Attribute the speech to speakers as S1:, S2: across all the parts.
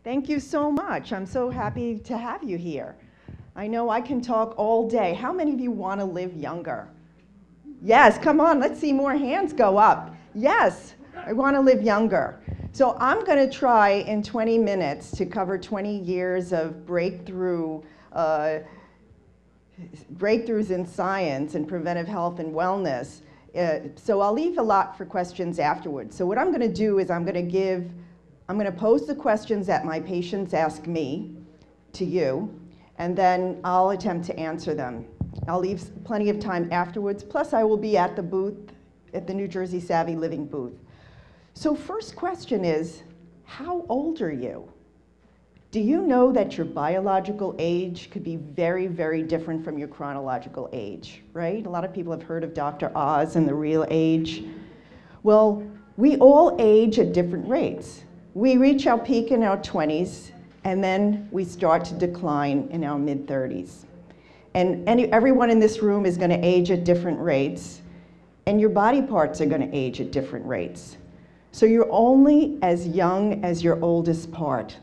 S1: Thank you so much. I'm so happy to have you here. I know I can talk all day. How many of you want to live younger? Yes, come on, let's see more hands go up. Yes, I want to live younger. So I'm going to try in 20 minutes to cover 20 years of breakthroughs in science and preventive health and wellness. So I'll leave a lot for questions afterwards. So what I'm going to do is I'm going to pose the questions that my patients ask me to you, and then I'll attempt to answer them. I'll leave plenty of time afterwards, plus I will be at the booth, at the New Jersey Savvy Living booth. So first question is, how old are you? Do you know that your biological age could be very, very different from your chronological age, right? A lot of people have heard of Dr. Oz and the real age. Well, we all age at different rates. We reach our peak in our 20s, and then we start to decline in our mid-30s. And everyone in this room is going to age at different rates, and your body parts are going to age at different rates. So you're only as young as your oldest part.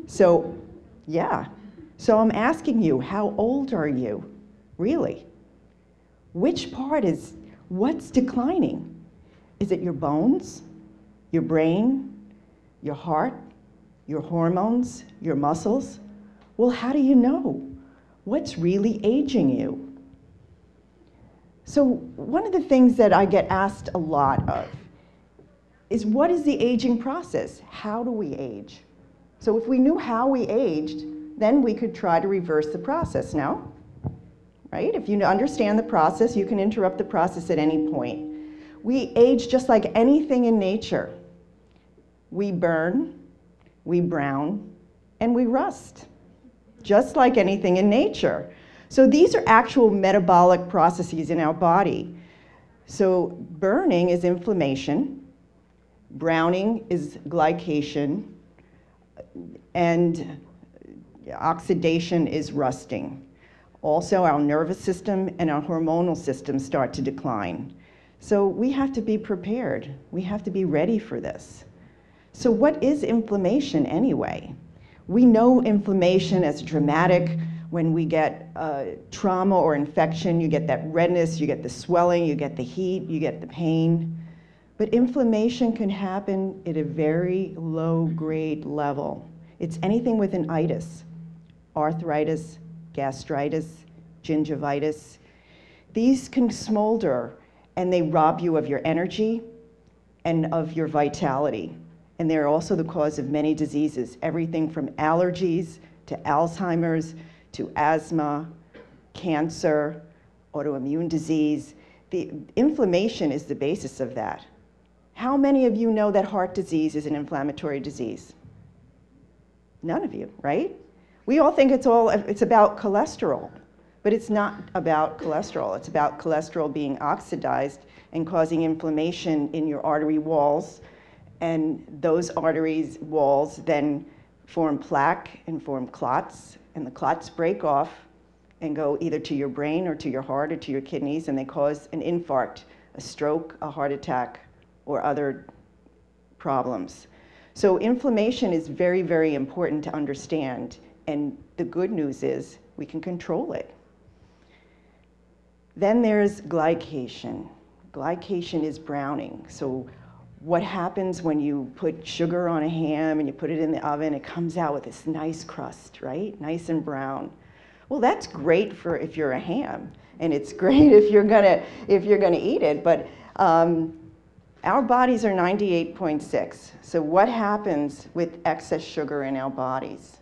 S1: So, yeah. So I'm asking you, how old are you, really? Which part what's declining? Is it your bones, your brain, your heart, your hormones, your muscles? Well, how do you know? What's really aging you? So one of the things that I get asked a lot of is, what is the aging process? How do we age? So if we knew how we aged, then we could try to reverse the process, no? Right? If you understand the process, you can interrupt the process at any point. We age just like anything in nature. We burn, we brown, and we rust, just like anything in nature. So these are actual metabolic processes in our body. So burning is inflammation, browning is glycation, and oxidation is rusting. Also, our nervous system and our hormonal system start to decline. So we have to be prepared. We have to be ready for this. So what is inflammation anyway? We know inflammation as dramatic. When we get trauma or infection, you get that redness, you get the swelling, you get the heat, you get the pain. But inflammation can happen at a very low grade level. It's anything with an itis, arthritis, gastritis, gingivitis. These can smolder, and they rob you of your energy and of your vitality. And they're also the cause of many diseases, everything from allergies to Alzheimer's to asthma, cancer, autoimmune disease. The inflammation is the basis of that. How many of you know that heart disease is an inflammatory disease? None of you, right? We all think it's about cholesterol, but it's not about cholesterol. It's about cholesterol being oxidized and causing inflammation in your artery walls. And those arteries walls then form plaque and form clots, and the clots break off and go either to your brain or to your heart or to your kidneys, and they cause an infarct, a stroke, a heart attack, or other problems. So inflammation is very, very important to understand, and the good news is we can control it. Then there's glycation. Glycation is browning. So what happens when you put sugar on a ham and you put it in the oven, it comes out with this nice crust, right? Nice and brown. Well, that's great for if you're a ham, and it's great if you're gonna eat it, but our bodies are 98.6. So what happens with excess sugar in our bodies?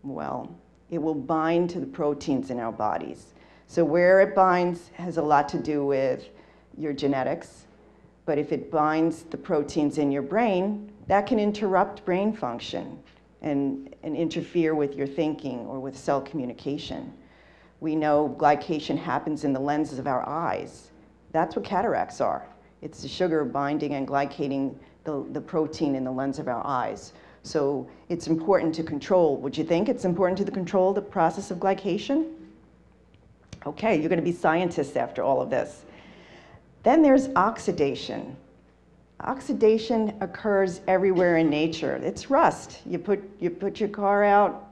S1: Well, it will bind to the proteins in our bodies. So where it binds has a lot to do with your genetics. But if it binds the proteins in your brain, that can interrupt brain function and interfere with your thinking or with cell communication. We know glycation happens in the lenses of our eyes. That's what cataracts are. It's the sugar binding and glycating the protein in the lens of our eyes. So it's important to control. Would you think it's important to control the process of glycation? Okay, you're going to be scientists after all of this. Then there's oxidation. Oxidation occurs everywhere in nature. It's rust. You put your car out,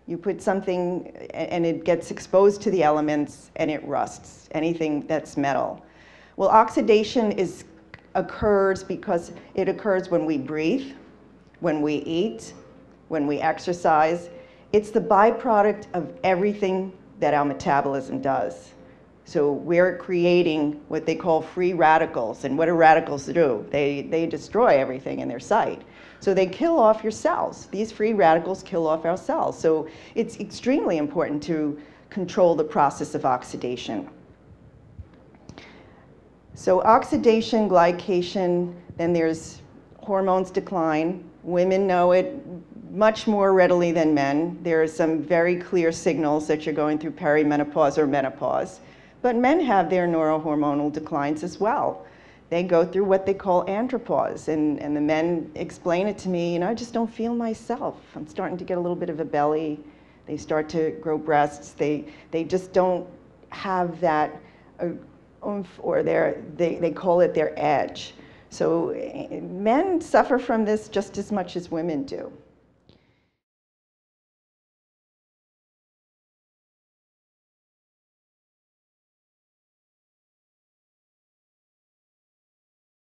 S1: you put something, and it gets exposed to the elements, and it rusts, anything that's metal. Well, oxidation occurs because it occurs when we breathe, when we eat, when we exercise. It's the byproduct of everything that our metabolism does. So we're creating what they call free radicals. And what do radicals do? They destroy everything in their sight. So they kill off your cells. These free radicals kill off our cells. So it's extremely important to control the process of oxidation. So oxidation, glycation, then there's hormones decline. Women know it much more readily than men. There are some very clear signals that you're going through perimenopause or menopause. But men have their neurohormonal declines as well. They go through what they call andropause, and the men explain it to me, I just don't feel myself. I'm starting to get a little bit of a belly. They start to grow breasts. They just don't have that oomph, or they call it their edge. So men suffer from this just as much as women do.